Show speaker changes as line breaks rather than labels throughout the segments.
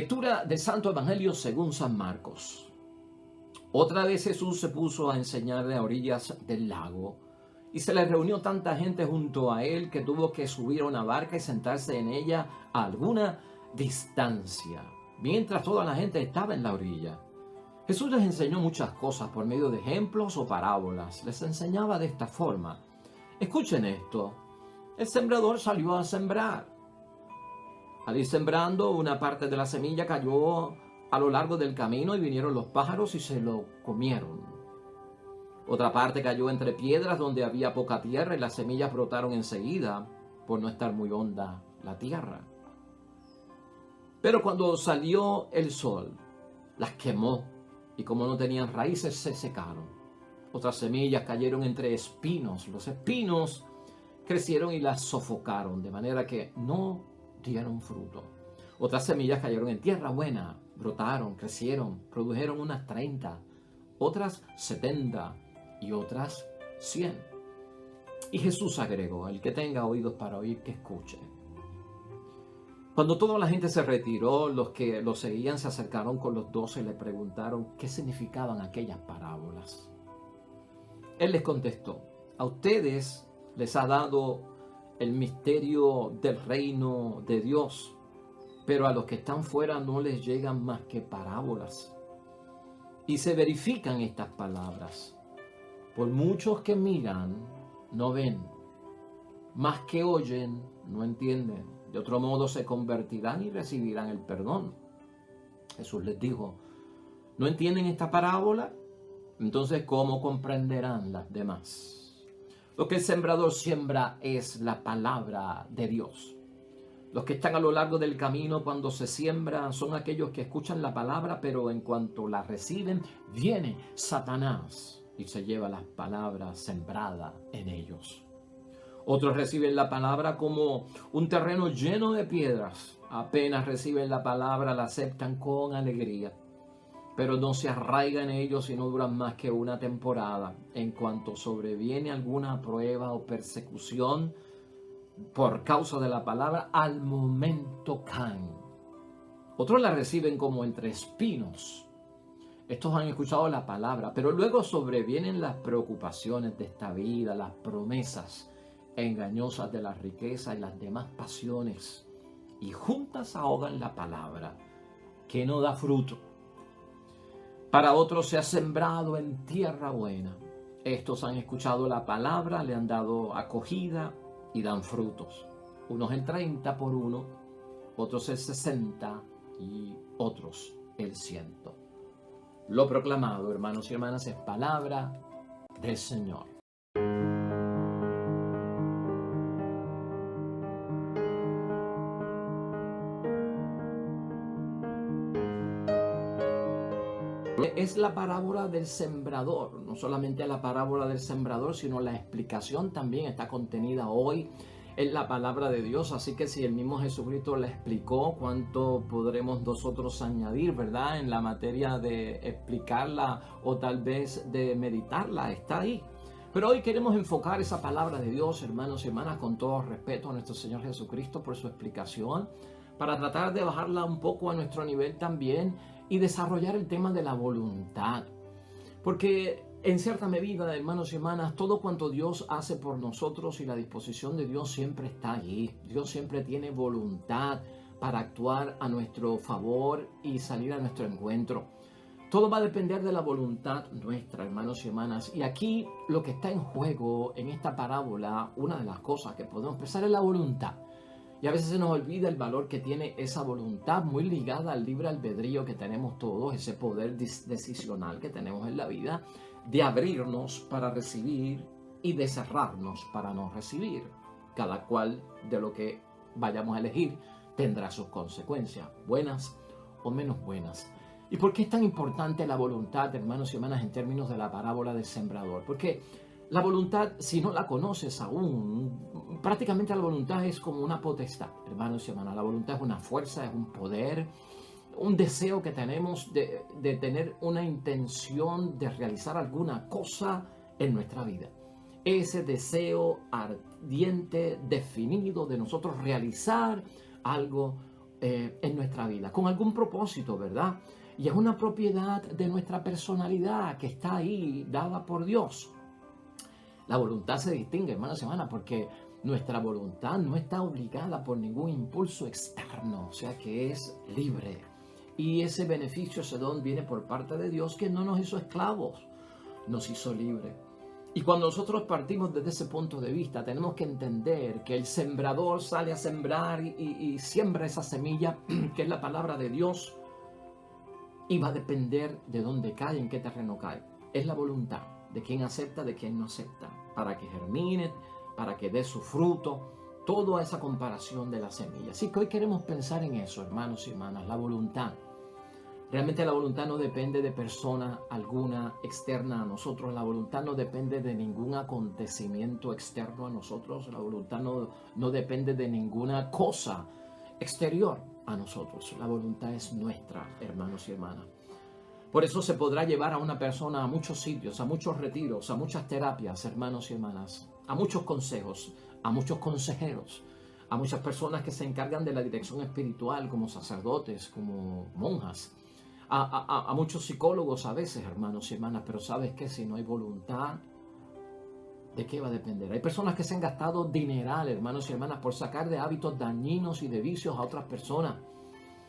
Lectura del Santo Evangelio según San Marcos. Otra vez Jesús se puso a enseñar a orillas del lago, y se le reunió tanta gente junto a él que tuvo que subir a una barca y sentarse en ella a alguna distancia, mientras toda la gente estaba en la orilla. Jesús les enseñó muchas cosas por medio de ejemplos o parábolas. Les enseñaba de esta forma. Escuchen esto. El sembrador salió a sembrar. Al ir sembrando, una parte de la semilla cayó a lo largo del camino y vinieron los pájaros y se lo comieron. Otra parte cayó entre piedras donde había poca tierra y las semillas brotaron enseguida por no estar muy honda la tierra. Pero cuando salió el sol, las quemó y como no tenían raíces se secaron. Otras semillas cayeron entre espinos. Los espinos crecieron y las sofocaron, de manera que no dieron fruto. Otras semillas cayeron en tierra buena, brotaron, crecieron, produjeron unas 30, otras 70 y otras 100. Y Jesús agregó: el que tenga oídos para oír, que escuche. Cuando toda la gente se retiró, los que lo seguían se acercaron con los 12 y le preguntaron qué significaban aquellas parábolas. Él les contestó: a ustedes les ha dado el misterio del reino de Dios, pero a los que están fuera no les llegan más que parábolas. Y se verifican estas palabras: por muchos que miran, no ven, más que oyen, no entienden. De otro modo se convertirán y recibirán el perdón. Jesús les dijo: ¿no entienden esta parábola? Entonces, ¿cómo comprenderán las demás? Lo que el sembrador siembra es la palabra de Dios. Los que están a lo largo del camino cuando se siembra son aquellos que escuchan la palabra, pero en cuanto la reciben, viene Satanás y se lleva las palabras sembradas en ellos. Otros reciben la palabra como un terreno lleno de piedras. Apenas reciben la palabra, la aceptan con alegría, pero no se arraiga en ellos y no duran más que una temporada. En cuanto sobreviene alguna prueba o persecución por causa de la palabra, al momento caen. Otros la reciben como entre espinos. Estos han escuchado la palabra, pero luego sobrevienen las preocupaciones de esta vida, las promesas engañosas de la riqueza y las demás pasiones, y juntas ahogan la palabra, que no da fruto. Para otros se ha sembrado en tierra buena. Estos han escuchado la palabra, le han dado acogida y dan frutos. Unos el 30 por uno, otros el 60 y otros el 100. Lo proclamado, hermanos y hermanas, es palabra del Señor. Es la parábola del sembrador. No solamente la parábola del sembrador, sino la explicación también está contenida hoy en la palabra de Dios. Así que si el mismo Jesucristo la explicó, ¿cuánto podremos nosotros añadir, verdad? En la materia de explicarla o tal vez de meditarla, está ahí. Pero hoy queremos enfocar esa palabra de Dios, hermanos y hermanas, con todo respeto a nuestro Señor Jesucristo por su explicación, para tratar de bajarla un poco a nuestro nivel también y desarrollar el tema de la voluntad. Porque en cierta medida, hermanos y hermanas, todo cuanto Dios hace por nosotros y la disposición de Dios siempre está allí. Dios siempre tiene voluntad para actuar a nuestro favor y salir a nuestro encuentro. Todo va a depender de la voluntad nuestra, hermanos y hermanas. Y aquí lo que está en juego en esta parábola, una de las cosas que podemos pensar es la voluntad. Y a veces se nos olvida el valor que tiene esa voluntad, muy ligada al libre albedrío que tenemos todos, ese poder decisional que tenemos en la vida, de abrirnos para recibir y de cerrarnos para no recibir. Cada cual de lo que vayamos a elegir tendrá sus consecuencias, buenas o menos buenas. ¿Y por qué es tan importante la voluntad, hermanos y hermanas, en términos de la parábola del sembrador? Porque la voluntad, si no la conoces aún, prácticamente la voluntad es como una potestad, hermanos y hermanas. La voluntad es una fuerza, es un poder, un deseo que tenemos de tener una intención de realizar alguna cosa en nuestra vida. Ese deseo ardiente, definido de nosotros realizar algo en nuestra vida, con algún propósito, ¿verdad? Y es una propiedad de nuestra personalidad que está ahí, dada por Dios. La voluntad se distingue, hermanos y hermanas, porque nuestra voluntad no está obligada por ningún impulso externo, o sea que es libre. Y ese beneficio, ese don viene por parte de Dios, que no nos hizo esclavos, nos hizo libres. Y cuando nosotros partimos desde ese punto de vista, tenemos que entender que el sembrador sale a sembrar y siembra esa semilla, que es la palabra de Dios, y va a depender de dónde cae, en qué terreno cae. Es la voluntad de quien acepta, de quien no acepta, para que germine, para que dé su fruto, toda esa comparación de la semilla. Así que hoy queremos pensar en eso, hermanos y hermanas, la voluntad. Realmente la voluntad no depende de persona alguna externa a nosotros. La voluntad no depende de ningún acontecimiento externo a nosotros. La voluntad no depende de ninguna cosa exterior a nosotros. La voluntad es nuestra, hermanos y hermanas. Por eso se podrá llevar a una persona a muchos sitios, a muchos retiros, a muchas terapias, hermanos y hermanas, a muchos consejos, a muchos consejeros, a muchas personas que se encargan de la dirección espiritual, como sacerdotes, como monjas, a muchos psicólogos a veces, hermanos y hermanas, pero ¿sabes qué? Si no hay voluntad, ¿de qué va a depender? Hay personas que se han gastado dineral, hermanos y hermanas, por sacar de hábitos dañinos y de vicios a otras personas,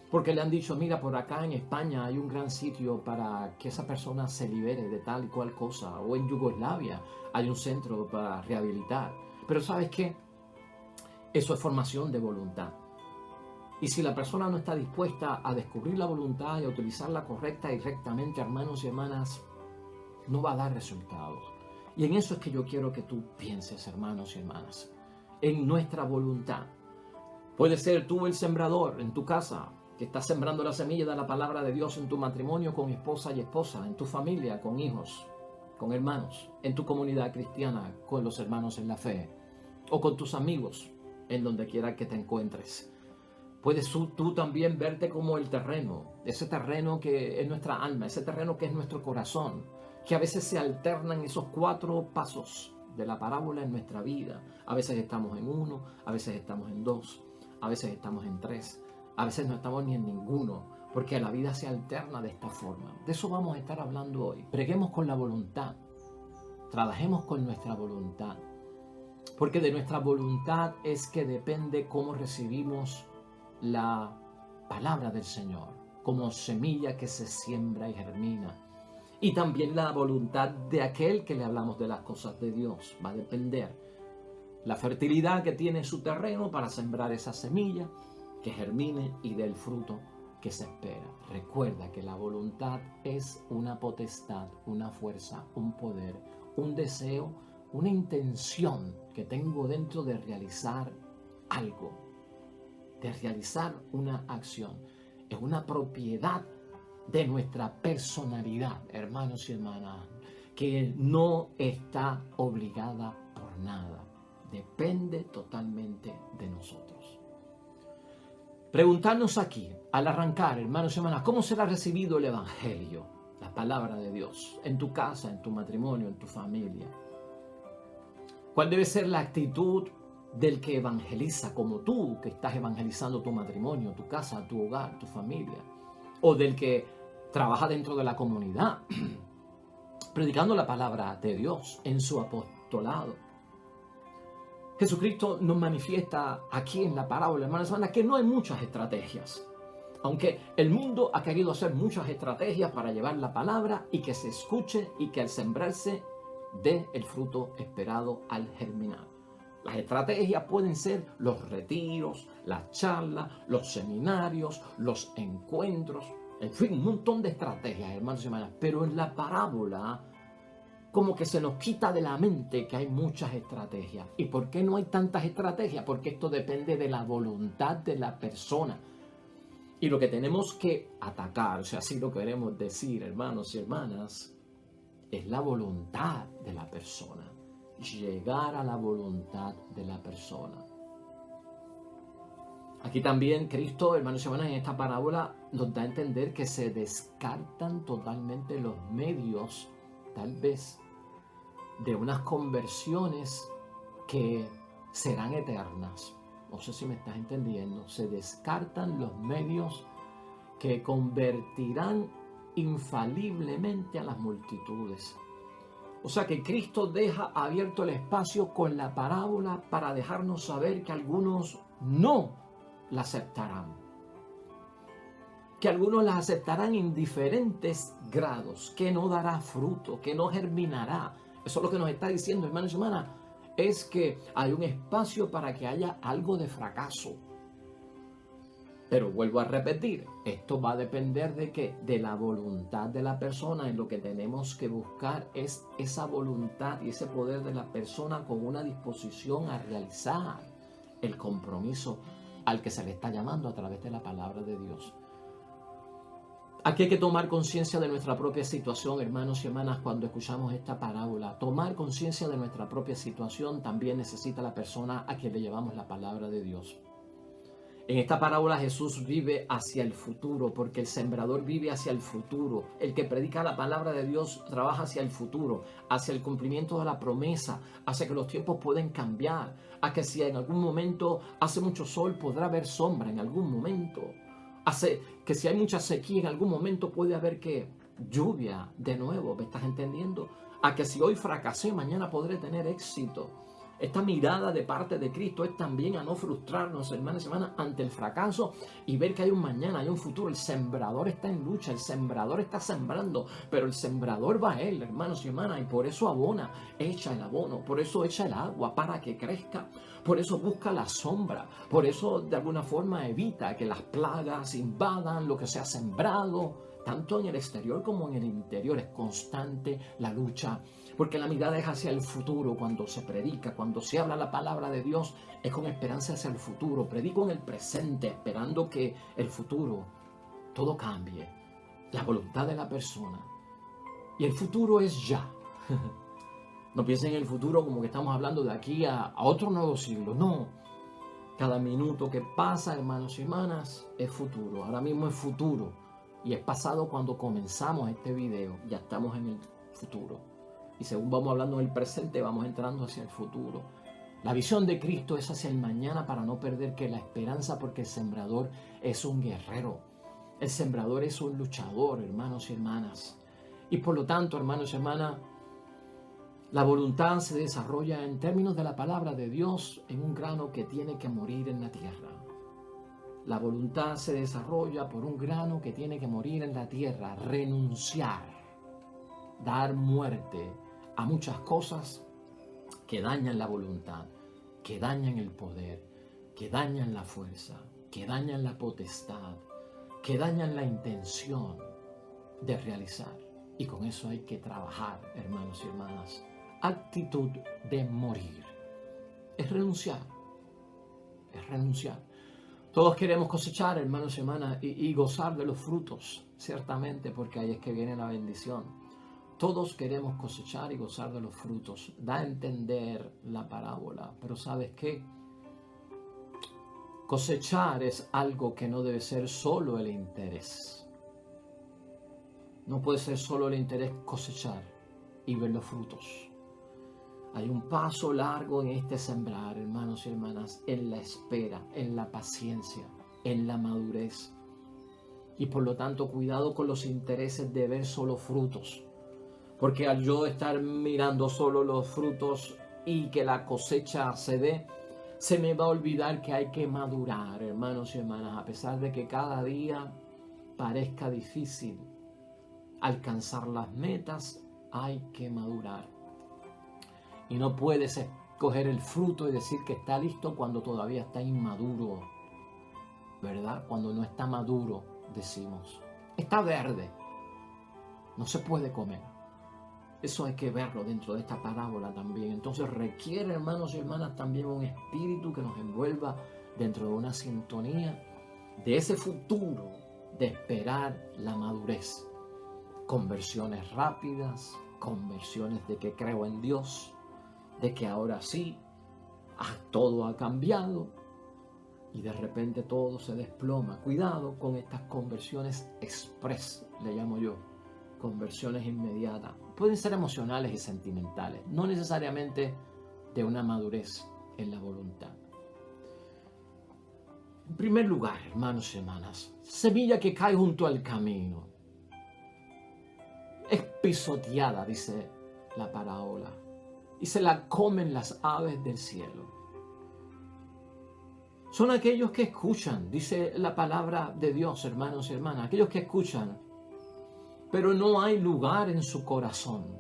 porque le han dicho, mira, por acá en España hay un gran sitio para que esa persona se libere de tal y cual cosa, o en Yugoslavia hay un centro para rehabilitar. Pero ¿sabes qué? Eso es formación de voluntad. Y si la persona no está dispuesta a descubrir la voluntad y a utilizarla correcta y rectamente, hermanos y hermanas, no va a dar resultados. Y en eso es que yo quiero que tú pienses, hermanos y hermanas, en nuestra voluntad. Puede ser tú el sembrador en tu casa, que estás sembrando la semilla de la palabra de Dios en tu matrimonio con esposa y esposa, en tu familia, con hijos, con hermanos, en tu comunidad cristiana, con los hermanos en la fe, o con tus amigos, en donde quiera que te encuentres. Puedes tú también verte como el terreno, ese terreno que es nuestra alma, ese terreno que es nuestro corazón, que a veces se alternan esos 4 pasos de la parábola en nuestra vida. A veces estamos en 1, a veces estamos en 2, a veces estamos en 3, a veces no estamos ni en ninguno, porque la vida se alterna de esta forma. De eso vamos a estar hablando hoy. Preguemos con la voluntad, trabajemos con nuestra voluntad, porque de nuestra voluntad es que depende cómo recibimos la palabra del Señor, como semilla que se siembra y germina. Y también la voluntad de aquel que le hablamos de las cosas de Dios. Va a depender la fertilidad que tiene su terreno para sembrar esa semilla, que germine y dé el fruto que se espera. Recuerda que la voluntad es una potestad, una fuerza, un poder, un deseo, una intención que tengo dentro de realizar algo, de realizar una acción. Es una propiedad de nuestra personalidad, hermanos y hermanas, que no está obligada por nada. Depende totalmente de nosotros. Preguntarnos aquí, al arrancar, hermanos y hermanas, ¿cómo será recibido el Evangelio, la palabra de Dios, en tu casa, en tu matrimonio, en tu familia? ¿Cuál debe ser la actitud del que evangeliza, como tú que estás evangelizando tu matrimonio, tu casa, tu hogar, tu familia? O del que trabaja dentro de la comunidad, predicando la palabra de Dios en su apostolado. Jesucristo nos manifiesta aquí en la parábola, hermanos y hermanas, que no hay muchas estrategias. Aunque el mundo ha querido hacer muchas estrategias para llevar la palabra y que se escuche y que al sembrarse dé el fruto esperado al germinar. Las estrategias pueden ser los retiros, las charlas, los seminarios, los encuentros, en fin, un montón de estrategias, hermanos y hermanas. Pero en la parábola, como que se nos quita de la mente que hay muchas estrategias. ¿Y por qué no hay tantas estrategias? Porque esto depende de la voluntad de la persona. Y lo que tenemos que atacar, o sea, así lo queremos decir, hermanos y hermanas, es la voluntad de la persona. Llegar a la voluntad de la persona. Aquí también Cristo, hermanos y hermanas, en esta parábola nos da a entender que se descartan totalmente los medios, tal vez, de unas conversiones que serán eternas. No sé si me estás entendiendo. Se descartan los medios que convertirán infaliblemente a las multitudes. O sea que Cristo deja abierto el espacio con la parábola para dejarnos saber que algunos no la aceptarán. Que algunos la aceptarán en diferentes grados, que no dará fruto, que no germinará. Eso es lo que nos está diciendo, hermanos y hermanas, es que hay un espacio para que haya algo de fracaso. Pero vuelvo a repetir, esto va a depender de qué, de la voluntad de la persona, y lo que tenemos que buscar es esa voluntad y ese poder de la persona con una disposición a realizar el compromiso al que se le está llamando a través de la palabra de Dios. Aquí hay que tomar conciencia de nuestra propia situación, hermanos y hermanas, cuando escuchamos esta parábola. Tomar conciencia de nuestra propia situación también necesita la persona a quien le llevamos la palabra de Dios. En esta parábola Jesús vive hacia el futuro, porque el sembrador vive hacia el futuro. El que predica la palabra de Dios trabaja hacia el futuro, hacia el cumplimiento de la promesa, hacia que los tiempos pueden cambiar, a que si en algún momento hace mucho sol podrá haber sombra en algún momento. Hace que si hay mucha sequía en algún momento puede haber que lluvia de nuevo, ¿me estás entendiendo? A que si hoy fracasé mañana podré tener éxito. Esta mirada de parte de Cristo es también a no frustrarnos, hermanos y hermanas, ante el fracaso y ver que hay un mañana, hay un futuro. El sembrador está en lucha, el sembrador está sembrando, pero el sembrador va a él, hermanos y hermanas, y por eso abona, echa el abono, por eso echa el agua para que crezca, por eso busca la sombra, por eso de alguna forma evita que las plagas invadan lo que se ha sembrado. Tanto en el exterior como en el interior es constante la lucha, porque la mirada es hacia el futuro. Cuando se predica, cuando se habla la palabra de Dios, es con esperanza hacia el futuro. Predico en el presente, esperando que el futuro todo cambie, la voluntad de la persona. Y el futuro es ya. No piensen en el futuro como que estamos hablando de aquí a otro nuevo siglo. No. Cada minuto que pasa, hermanos y hermanas, es futuro. Ahora mismo es futuro. Y es pasado cuando comenzamos este video. Ya estamos en el futuro. Y según vamos hablando del presente, vamos entrando hacia el futuro. La visión de Cristo es hacia el mañana para no perder que la esperanza, porque el sembrador es un guerrero. El sembrador es un luchador, hermanos y hermanas. Y por lo tanto, hermanos y hermanas, la voluntad se desarrolla en términos de la palabra de Dios en un grano que tiene que morir en la tierra. La voluntad se desarrolla por un grano que tiene que morir en la tierra, renunciar, dar muerte a muchas cosas que dañan la voluntad, que dañan el poder, que dañan la fuerza, que dañan la potestad, que dañan la intención de realizar. Y con eso hay que trabajar, hermanos y hermanas. Actitud de morir. Es renunciar. Es renunciar. Todos queremos cosechar, hermanos y hermanas, y gozar de los frutos, ciertamente, porque ahí es que viene la bendición. Todos queremos cosechar y gozar de los frutos. Da a entender la parábola, pero ¿sabes qué? Cosechar es algo que no debe ser solo el interés. No puede ser solo el interés cosechar y ver los frutos. Hay un paso largo en este sembrar, hermanos y hermanas, en la espera, en la paciencia, en la madurez. Y por lo tanto, cuidado con los intereses de ver solo frutos. Porque al yo estar mirando solo los frutos y que la cosecha se dé, se me va a olvidar que hay que madurar, hermanos y hermanas, a pesar de que cada día parezca difícil alcanzar las metas, hay que madurar. Y no puedes escoger el fruto y decir que está listo cuando todavía está inmaduro, ¿verdad? Cuando no está maduro, decimos. Está verde, no se puede comer. Eso hay que verlo dentro de esta parábola también. Entonces requiere, hermanos y hermanas, también un espíritu que nos envuelva dentro de una sintonía de ese futuro, de esperar la madurez. Conversiones rápidas, conversiones de que creo en Dios, de que ahora sí, todo ha cambiado y de repente todo se desploma. Cuidado con estas conversiones express, le llamo yo, conversiones inmediatas. Pueden ser emocionales y sentimentales, no necesariamente de una madurez en la voluntad. En primer lugar, hermanos y hermanas, semilla que cae junto al camino. Es pisoteada, dice la parábola, y se la comen las aves del cielo. Son aquellos que escuchan, dice la palabra de Dios, hermanos y hermanas, aquellos que escuchan, pero no hay lugar en su corazón.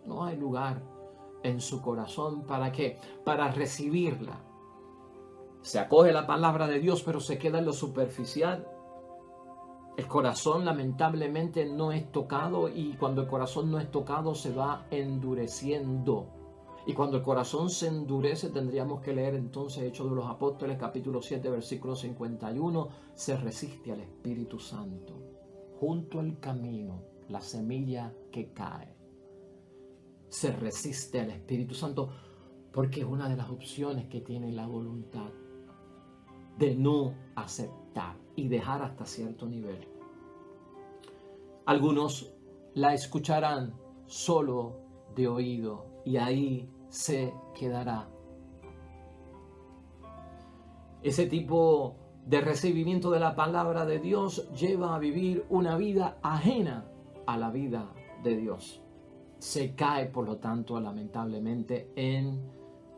No hay lugar en su corazón. ¿Para qué? Para recibirla. Se acoge la palabra de Dios, pero se queda en lo superficial. El corazón lamentablemente no es tocado, y cuando el corazón no es tocado se va endureciendo. Y cuando el corazón se endurece, tendríamos que leer entonces Hechos de los Apóstoles, capítulo 7, versículo 51, se resiste al Espíritu Santo. Junto al camino, la semilla que cae, se resiste al Espíritu Santo, porque es una de las opciones que tiene la voluntad de no aceptar y dejar hasta cierto nivel. Algunos la escucharán solo de oído y ahí se quedará. Ese tipo de recibimiento de la palabra de Dios lleva a vivir una vida ajena a la vida de Dios. Se cae, por lo tanto, lamentablemente, en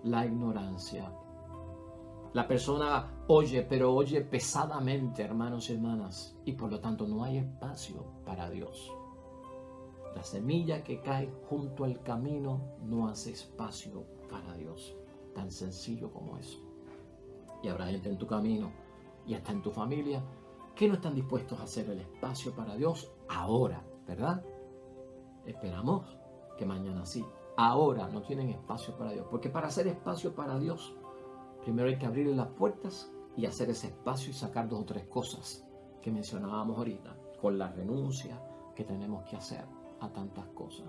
la ignorancia. La persona oye, pero oye pesadamente, hermanos y hermanas, y por lo tanto no hay espacio para Dios. La semilla que cae junto al camino no hace espacio para Dios. Tan sencillo como eso. Y habrá gente en tu camino y hasta en tu familia que no están dispuestos a hacer el espacio para Dios ahora, ¿verdad? Esperamos que mañana sí. Ahora no tienen espacio para Dios, porque para hacer espacio para Dios, primero hay que abrirle las puertas y hacer ese espacio y sacar 2 o 3 cosas que mencionábamos ahorita, con la renuncia que tenemos que hacer a tantas cosas.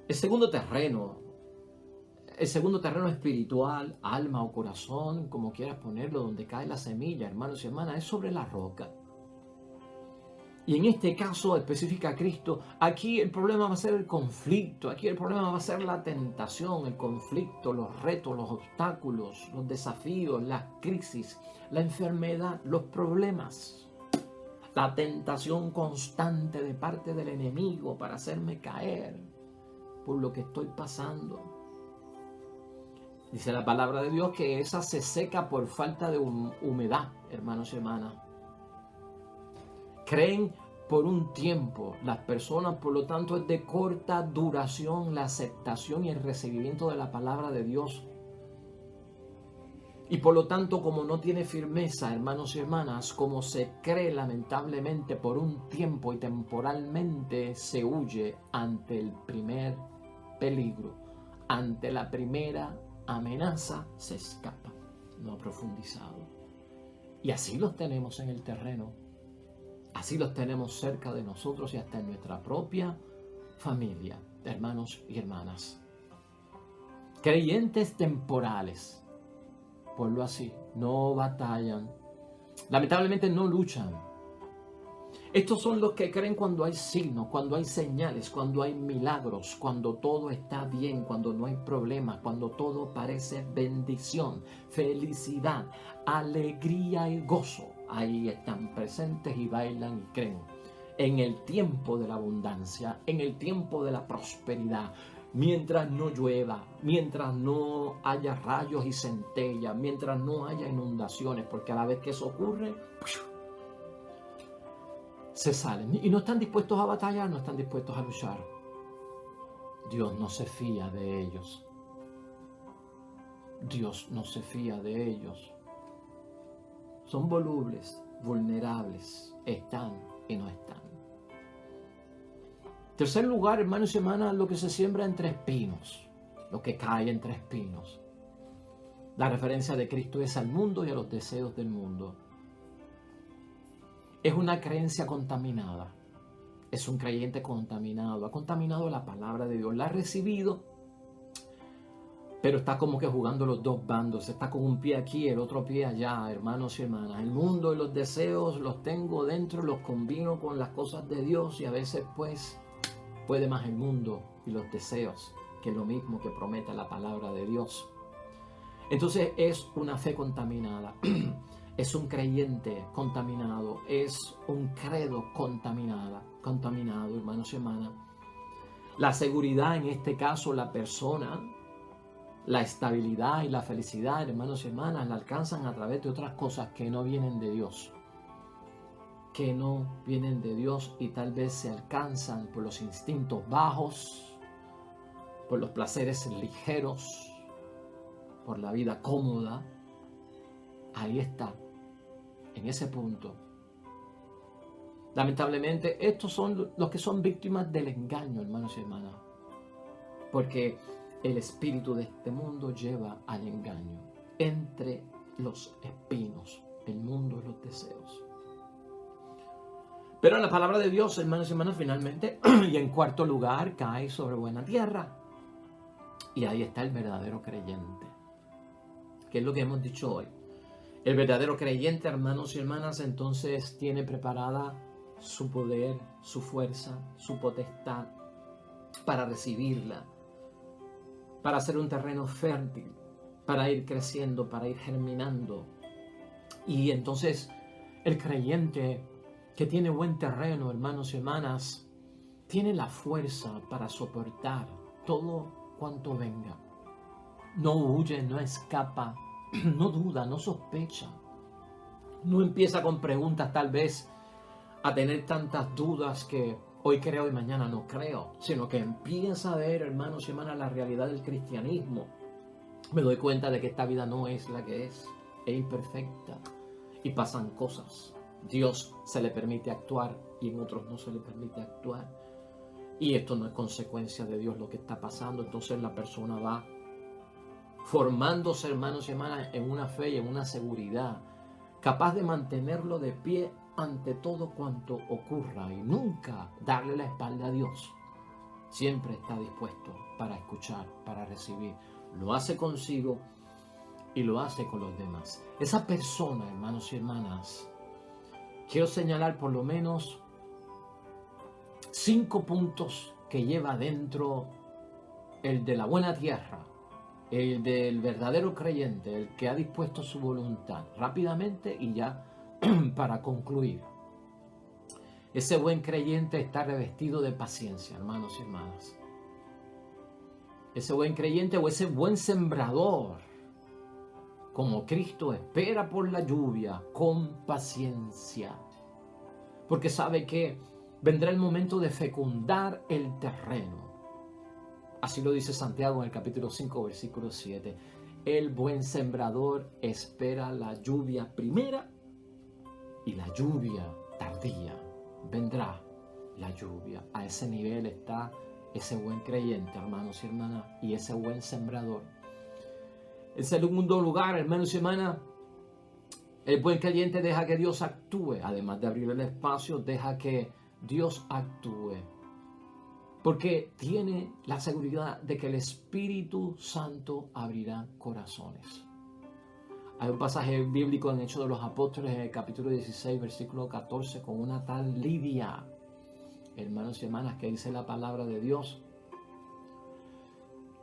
El segundo terreno espiritual, alma o corazón, como quieras ponerlo, donde cae la semilla, hermanos y hermanas, es sobre la roca. Y en este caso especifica a Cristo. Aquí el problema va a ser el conflicto, aquí el problema va a ser la tentación, el conflicto, los retos, los obstáculos, los desafíos, las crisis, la enfermedad, los problemas. La tentación constante de parte del enemigo para hacerme caer por lo que estoy pasando. Dice la palabra de Dios que esa se seca por falta de humedad, hermanos y hermanas. Creen por un tiempo las personas, por lo tanto es de corta duración la aceptación y el recibimiento de la palabra de Dios. Y por lo tanto, como no tiene firmeza, hermanos y hermanas, como se cree lamentablemente por un tiempo y temporalmente, se huye ante el primer peligro, ante la primera amenaza, se escapa, no ha profundizado. Y así los tenemos en el terreno. Así los tenemos cerca de nosotros y hasta en nuestra propia familia, hermanos y hermanas. Creyentes temporales, ponlo así, no batallan, lamentablemente no luchan. Estos son los que creen cuando hay signos, cuando hay señales, cuando hay milagros, cuando todo está bien, cuando no hay problemas, cuando todo parece bendición, felicidad, alegría y gozo. Ahí están presentes y bailan y creen. En el tiempo de la abundancia, en el tiempo de la prosperidad, mientras no llueva, mientras no haya rayos y centellas, mientras no haya inundaciones, porque a la vez que eso ocurre, se salen y no están dispuestos a batallar, no están dispuestos a luchar. Dios no se fía de ellos. Dios no se fía de ellos. Son volubles, vulnerables, están y no están. Tercer lugar, hermanos y hermanas, lo que se siembra entre espinos, lo que cae entre espinos. La referencia de Cristo es al mundo y a los deseos del mundo. Es una creencia contaminada. Es un creyente contaminado. Ha contaminado la palabra de Dios. La ha recibido, pero está como que jugando los 2 bandos. Está con un pie aquí, el otro pie allá, hermanos y hermanas. El mundo y los deseos los tengo dentro, los combino con las cosas de Dios y a veces pues puede más el mundo y los deseos que lo mismo que promete la palabra de Dios. Entonces es una fe contaminada, es un creyente contaminado, es un credo contaminado, hermanos y hermanas. La seguridad, en este caso, la persona, la estabilidad y la felicidad, hermanos y hermanas, la alcanzan a través de otras cosas que no vienen de Dios. Que no vienen de Dios y tal vez se alcanzan por los instintos bajos, por los placeres ligeros, por la vida cómoda. Ahí está, en ese punto. Lamentablemente, estos son los que son víctimas del engaño, hermanos y hermanas. Porque el espíritu de este mundo lleva al engaño. Entre los espinos, el mundo y los deseos. Pero la palabra de Dios, hermanos y hermanas, finalmente, y en cuarto lugar, cae sobre buena tierra. Y ahí está el verdadero creyente. ¿Qué es lo que hemos dicho hoy? El verdadero creyente, hermanos y hermanas, entonces tiene preparada su poder, su fuerza, su potestad para recibirla, para hacer un terreno fértil, para ir creciendo, para ir germinando. Y entonces el creyente que tiene buen terreno, hermanos y hermanas, tiene la fuerza para soportar todo cuanto venga. No huye, no escapa, no duda, no sospecha. No empieza con preguntas tal vez a tener tantas dudas que hoy creo y mañana no creo, sino que empieza a ver, hermanos y hermanas, la realidad del cristianismo. Me doy cuenta de que esta vida no es la que es imperfecta y pasan cosas. Dios se le permite actuar y en otros no se le permite actuar. Y esto no es consecuencia de Dios lo que está pasando. Entonces la persona va formándose, hermanos y hermanas, en una fe y en una seguridad, capaz de mantenerlo de pie ante todo cuanto ocurra y nunca darle la espalda a Dios. Siempre está dispuesto para escuchar, para recibir. Lo hace consigo y lo hace con los demás. Esa persona, hermanos y hermanas, quiero señalar por lo menos 5 puntos que lleva dentro el de la buena tierra, el del verdadero creyente, el que ha dispuesto su voluntad. Rápidamente y ya para concluir. Ese buen creyente está revestido de paciencia, hermanos y hermanas. Ese buen creyente o ese buen sembrador, como Cristo, espera por la lluvia con paciencia, porque sabe que vendrá el momento de fecundar el terreno. Así lo dice Santiago en el capítulo 5, versículo 7. El buen sembrador espera la lluvia primera y la lluvia tardía. Vendrá la lluvia. A ese nivel está ese buen creyente, hermanos y hermanas, y ese buen sembrador. En segundo lugar, hermanos y hermanas, el buen creyente deja que Dios actúe. Además de abrir el espacio, deja que Dios actúe. Porque tiene la seguridad de que el Espíritu Santo abrirá corazones. Hay un pasaje bíblico en Hechos de los Apóstoles, en el capítulo 16, versículo 14, con una tal Lidia, hermanos y hermanas, que dice la palabra de Dios,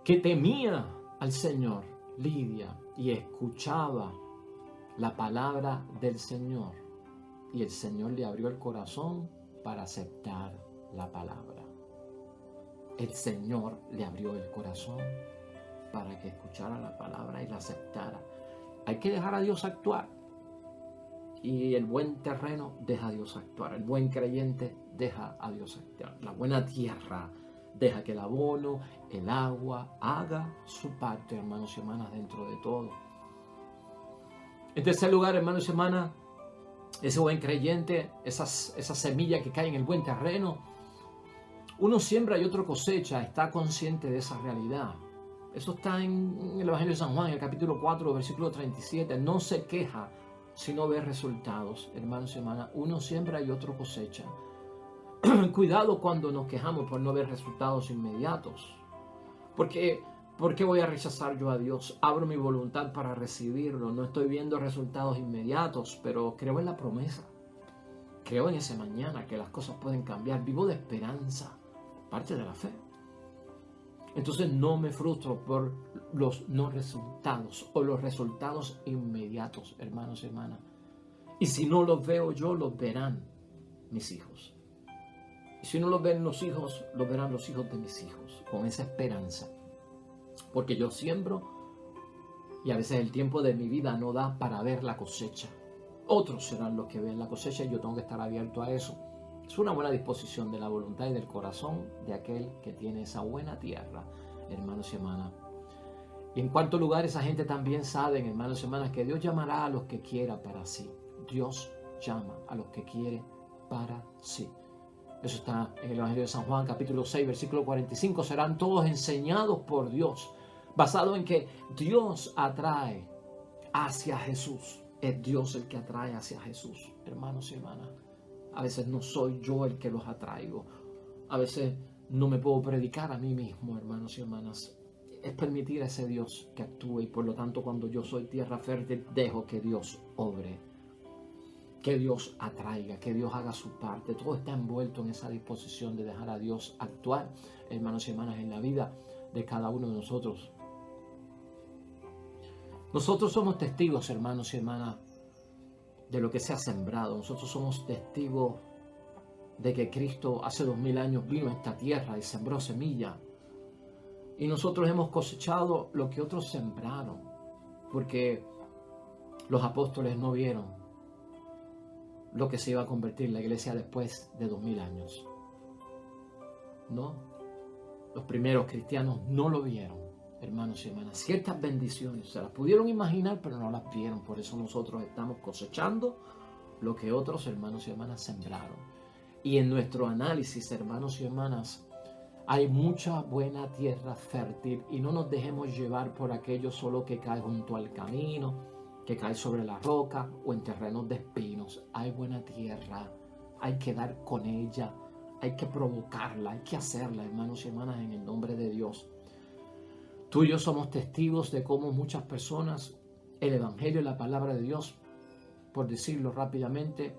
que temía al Señor, Lidia, y escuchaba la palabra del Señor. Y el Señor le abrió el corazón para aceptar la palabra. El Señor le abrió el corazón para que escuchara la palabra y la aceptara. Hay que dejar a Dios actuar. Y el buen terreno deja a Dios actuar. El buen creyente deja a Dios actuar. La buena tierra deja que el abono, el agua, haga su parte, hermanos y hermanas, dentro de todo. En tercer lugar, hermanos y hermanas, ese buen creyente, esa semilla que cae en el buen terreno, uno siembra y otro cosecha, está consciente de esa realidad. Eso está en el Evangelio de San Juan, en el capítulo 4, versículo 37. No se queja si no ve resultados, hermanos y hermanas. Uno siembra y otro cosecha. Cuidado cuando nos quejamos por no ver resultados inmediatos. ¿Por qué voy a rechazar yo a Dios? Abro mi voluntad para recibirlo. No estoy viendo resultados inmediatos, pero creo en la promesa. Creo en ese mañana, que las cosas pueden cambiar. Vivo de esperanza, parte de la fe. Entonces no me frustro por los no resultados o los resultados inmediatos, hermanos y hermanas. Y si no los veo yo, los verán mis hijos. Y si no los ven los hijos, los verán los hijos de mis hijos, con esa esperanza. Porque yo siembro y a veces el tiempo de mi vida no da para ver la cosecha. Otros serán los que ven la cosecha y yo tengo que estar abierto a eso. Es una buena disposición de la voluntad y del corazón de aquel que tiene esa buena tierra, hermanos y hermanas. Y en cuarto lugar, esa gente también sabe, hermanos y hermanas, que Dios llamará a los que quiera para sí. Dios llama a los que quiere para sí. Eso está en el Evangelio de San Juan, capítulo 6, versículo 45. Serán todos enseñados por Dios, basado en que Dios atrae hacia Jesús. Es Dios el que atrae hacia Jesús, hermanos y hermanas. A veces no soy yo el que los atraigo. A veces no me puedo predicar a mí mismo, hermanos y hermanas. Es permitir a ese Dios que actúe y por lo tanto cuando yo soy tierra fértil, dejo que Dios obre. Que Dios atraiga, que Dios haga su parte. Todo está envuelto en esa disposición de dejar a Dios actuar, hermanos y hermanas, en la vida de cada uno de nosotros. Nosotros somos testigos, hermanos y hermanas, de lo que se ha sembrado. Nosotros somos testigos de que Cristo hace 2000 años vino a esta tierra y sembró semilla. Y nosotros hemos cosechado lo que otros sembraron, porque los apóstoles no vieron lo que se iba a convertir la iglesia después de 2000 años. No, los primeros cristianos no lo vieron, hermanos y hermanas. Ciertas bendiciones se las pudieron imaginar, pero no las vieron. Por eso nosotros estamos cosechando lo que otros hermanos y hermanas sembraron. Y en nuestro análisis, hermanos y hermanas, hay mucha buena tierra fértil y no nos dejemos llevar por aquello solo que cae junto al camino, que cae sobre la roca o en terrenos de espinos. Hay buena tierra, hay que dar con ella, hay que provocarla, hay que hacerla, hermanos y hermanas, en el nombre de Dios. Tú y yo somos testigos de cómo muchas personas, el Evangelio y la palabra de Dios, por decirlo rápidamente,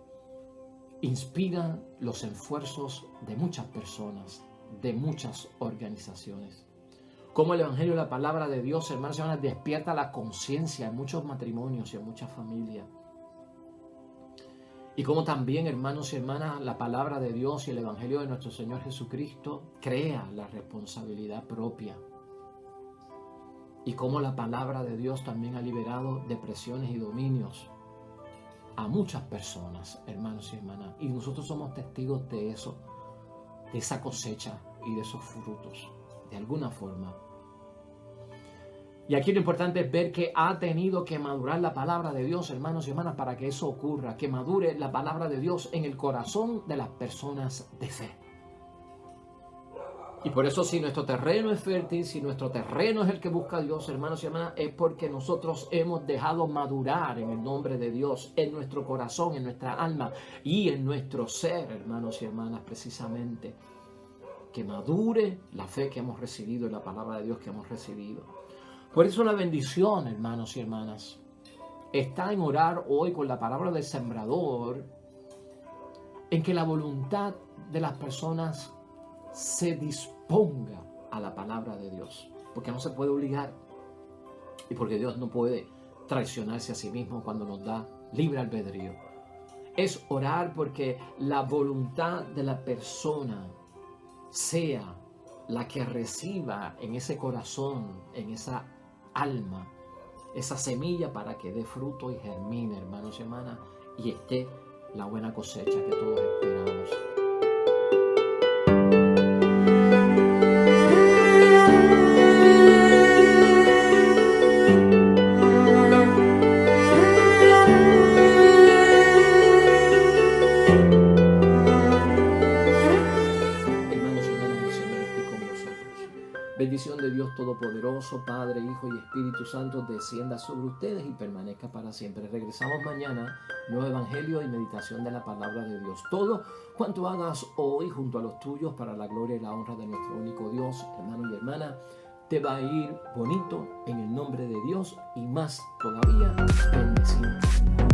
inspiran los esfuerzos de muchas personas, de muchas organizaciones. Cómo el Evangelio y la palabra de Dios, hermanos y hermanas, despierta la conciencia en muchos matrimonios y en muchas familias. Y cómo también, hermanos y hermanas, la palabra de Dios y el Evangelio de nuestro Señor Jesucristo crea la responsabilidad propia. Y cómo la palabra de Dios también ha liberado depresiones y dominios a muchas personas, hermanos y hermanas. Y nosotros somos testigos de eso, de esa cosecha y de esos frutos, de alguna forma. Y aquí lo importante es ver que ha tenido que madurar la palabra de Dios, hermanos y hermanas, para que eso ocurra, que madure la palabra de Dios en el corazón de las personas de fe. Y por eso, si nuestro terreno es fértil, si nuestro terreno es el que busca a Dios, hermanos y hermanas, es porque nosotros hemos dejado madurar en el nombre de Dios, en nuestro corazón, en nuestra alma y en nuestro ser, hermanos y hermanas, precisamente. Que madure la fe que hemos recibido y la palabra de Dios que hemos recibido. Por eso la bendición, hermanos y hermanas, está en orar hoy con la palabra del sembrador, en que la voluntad de las personas se disponga a la palabra de Dios, porque no se puede obligar y porque Dios no puede traicionarse a sí mismo cuando nos da libre albedrío. Es orar porque la voluntad de la persona sea la que reciba en ese corazón, en esa alma, esa semilla para que dé fruto y germine, hermanos y hermanas, y esté la buena cosecha que todos esperamos. Bendición de Dios Todopoderoso, Padre, Hijo y Espíritu Santo, descienda sobre ustedes y permanezca para siempre. Regresamos mañana, nuevo Evangelio y meditación de la palabra de Dios. Todo cuanto hagas hoy junto a los tuyos para la gloria y la honra de nuestro único Dios, hermano y hermana, te va a ir bonito en el nombre de Dios y más todavía bendecido.